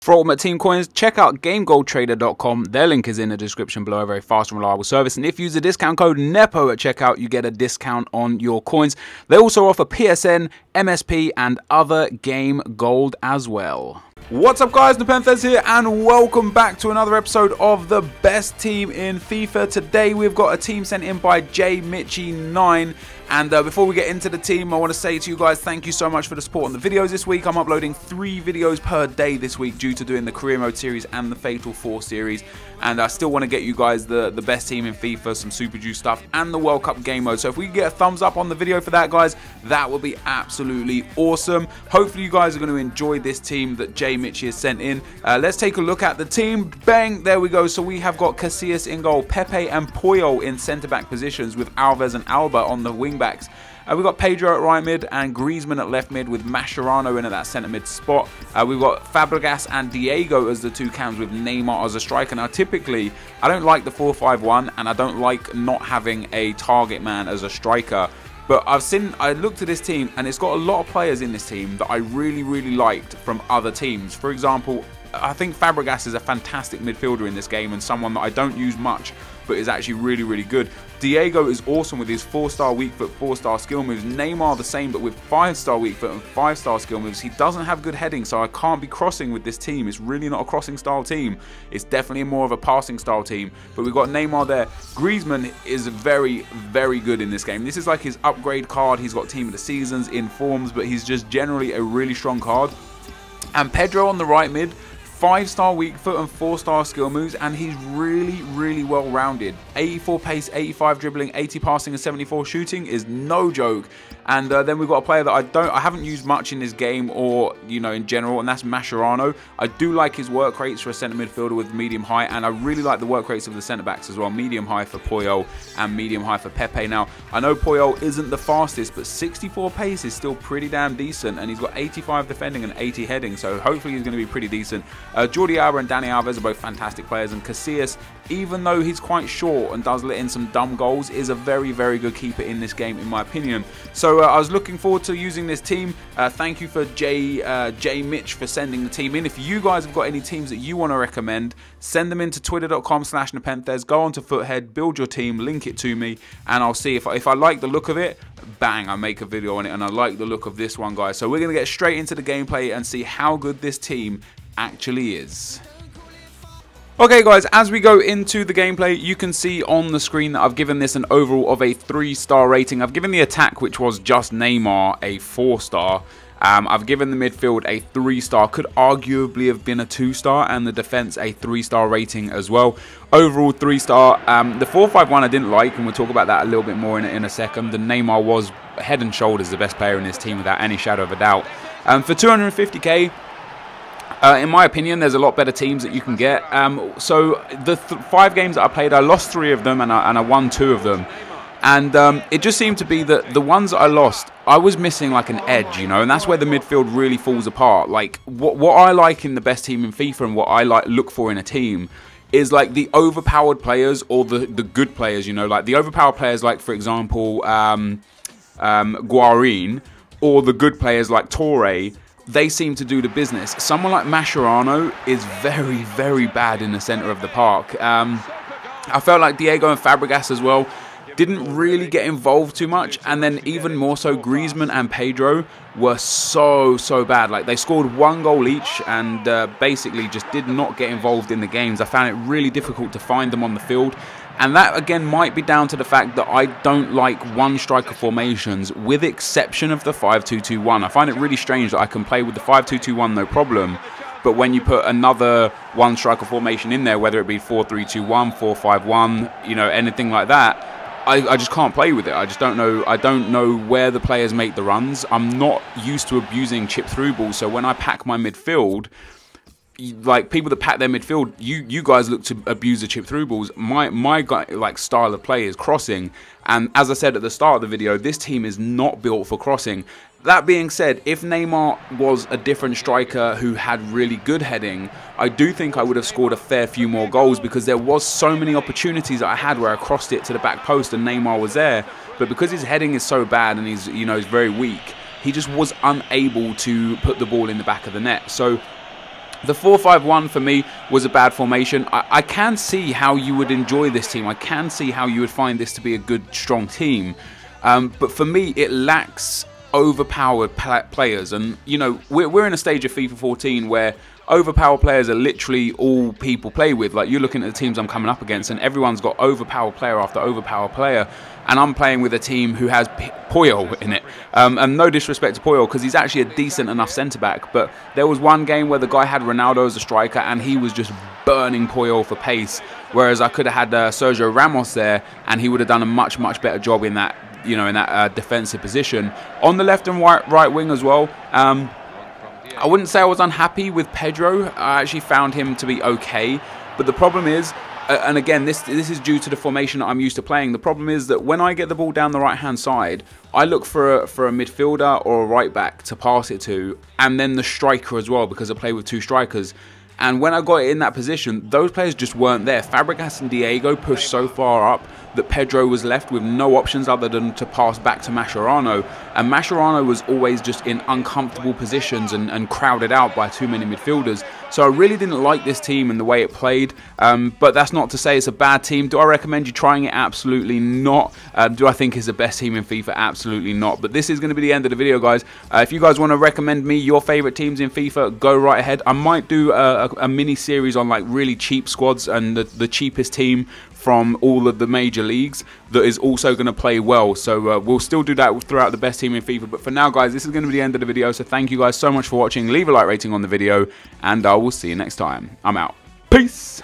For Ultimate Team Coins, check out GameGoldTrader.com. Their link is in the description below. A very fast and reliable service. And if you use the discount code NEPO at checkout, you get a discount on your coins. They also offer PSN, MSP, and other game gold as well. What's up, guys? NepentheZ here, and welcome back to another episode of the best team in FIFA. Today we've got a team sent in by JMitchy9. And before we get into the team, I want to say to you guys, thank you so much for the support on the videos this week. I'm uploading 3 videos per day this week due to doing the Career Mode series and the Fatal 4 series. And I still want to get you guys the best team in FIFA, some Super Juice stuff, and the World Cup game mode. So if we can get a thumbs up on the video for that, guys, that would be absolutely awesome. Hopefully you guys are going to enjoy this team that JMitchy has sent in. Let's take a look at the team. Bang, there we go. So we have got Casillas in goal, Pepe and Puyol in centre-back positions with Alves and Alba on the wing backs. We've got Pedro at right mid and Griezmann at left mid with Mascherano in at that centre mid spot. We've got Fabregas and Diego as the 2 cams with Neymar as a striker. Now, typically, I don't like the 4-5-1 and I don't like not having a target man as a striker. But I looked at this team and it's got a lot of players in this team that I really liked from other teams. For example, I think Fabregas is a fantastic midfielder in this game and someone that I don't use much, but is actually really good. Diego is awesome with his 4-star weak foot, 4-star skill moves. Neymar the same, but with 5-star weak foot and 5-star skill moves. He doesn't have good heading, so I can't be crossing with this team. It's really not a crossing style team. It's definitely more of a passing style team. But we've got Neymar there. Griezmann is very good in this game. This is like his upgrade card. He's got Team of the Seasons in forms, but he's just generally a really strong card. And Pedro on the right mid, 5-star weak foot and 4-star skill moves, and he's really well rounded. 84 pace, 85 dribbling, 80 passing and 74 shooting is no joke. And then we've got a player that I haven't used much in this game or in general, and that's Mascherano. I do like his work rates for a centre midfielder with medium high, and I really like the work rates of the centre backs as well. Medium high for Puyol and medium high for Pepe. Now I know Puyol isn't the fastest, but 64 pace is still pretty damn decent, and he's got 85 defending and 80 heading, so hopefully he's going to be pretty decent. Jordi Alba and Dani Alves are both fantastic players, and Casillas, even though he's quite short and does let in some dumb goals, is a very good keeper in this game in my opinion. So I was looking forward to using this team. Thank you for J Mitch for sending the team in. If you guys have got any teams that you want to recommend, send them into twitter.com/NepentheZ, go onto Foothead, build your team, link it to me, and I'll see if I like the look of it, bang, I make a video on it. And I like the look of this one, guys. So we're going to get straight into the gameplay and see how good this team actually is. Okay guys, as we go into the gameplay, you can see on the screen that I've given this an overall of a 3-star rating. I've given the attack, which was just Neymar, a 4-star. I've given the midfield a 3-star, could arguably have been a 2-star, and the defense a 3-star rating as well. Overall 3-star. The 4-5-1 I didn't like, and we'll talk about that a little bit more in a second. The Neymar was head and shoulders the best player in this team without any shadow of a doubt. For 250k, in my opinion, there's a lot better teams that you can get. So the 5 games that I played, I lost 3 of them and I won 2 of them. And it just seemed to be that the ones that I lost, I was missing like an edge, and that's where the midfield really falls apart. Like what I like in the best team in FIFA and what I look for in a team is like the overpowered players or the good players, like the overpowered players, like for example Guarín, or the good players like Torre. They seem to do the business. Someone like Mascherano is very bad in the centre of the park. I felt like Diego and Fabregas as well didn't really get involved too much, and then even more so Griezmann and Pedro were so bad. Like they scored 1 goal each and basically just did not get involved in the games. I found it really difficult to find them on the field. And that, again, might be down to the fact that I don't like one-striker formations, with exception of the 5-2-2-1. I find it really strange that I can play with the 5-2-2-1 no problem, but when you put another one-striker formation in there, whether it be 4-3-2-1, 4-5-1, anything like that, I just can't play with it. I just don't know. I don't know where the players make the runs. I'm not used to abusing chip-through balls, so when I pack my midfield, like people that pack their midfield, you guys look to abuse the chip through balls. My like style of play is crossing, and as I said at the start of the video, this team is not built for crossing. That being said, if Neymar was a different striker who had really good heading, I do think I would have scored a fair few more goals, because there was so many opportunities that I had where I crossed it to the back post and Neymar was there, but because his heading is so bad and he's he's very weak, he just was unable to put the ball in the back of the net. So The 4-5-1 for me was a bad formation. I can see how you would enjoy this team. I can see how you would find this to be a good, strong team. But for me, it lacks overpowered players. And, you know, we're in a stage of FIFA 14 where overpowered players are literally all people play with. Like, you're looking at the teams I'm coming up against, and everyone's got overpowered player after overpowered player. And I'm playing with a team who has Puyol in it. And no disrespect to Puyol, because he's actually a decent enough centre-back. But there was one game where the guy had Ronaldo as a striker, and he was just burning Puyol for pace. Whereas I could have had Sergio Ramos there, and he would have done a much, much better job in that, you know, in that defensive position. On the left and right wing as well, I wouldn't say I was unhappy with Pedro. I actually found him to be okay. But the problem is, and again, this is due to the formation that I'm used to playing. The problem is that when I get the ball down the right-hand side, I look for a midfielder or a right-back to pass it to, and then the striker as well, because I play with two strikers. And when I got it in that position, those players just weren't there. Fabregas and Diego pushed so far up that Pedro was left with no options other than to pass back to Mascherano. And Mascherano was always just in uncomfortable positions and crowded out by too many midfielders. So I really didn't like this team and the way it played. But that's not to say it's a bad team. Do I recommend you trying it? Absolutely not. Do I think it's the best team in FIFA? Absolutely not. But this is going to be the end of the video, guys. If you guys want to recommend me your favourite teams in FIFA, go right ahead. I might do a mini series on like really cheap squads and the cheapest team from all of the major leagues that is also going to play well. So we'll still do that throughout the best team in FIFA. But for now, guys, this is going to be the end of the video. So thank you guys so much for watching. Leave a like rating on the video, and I will see you next time. I'm out. Peace.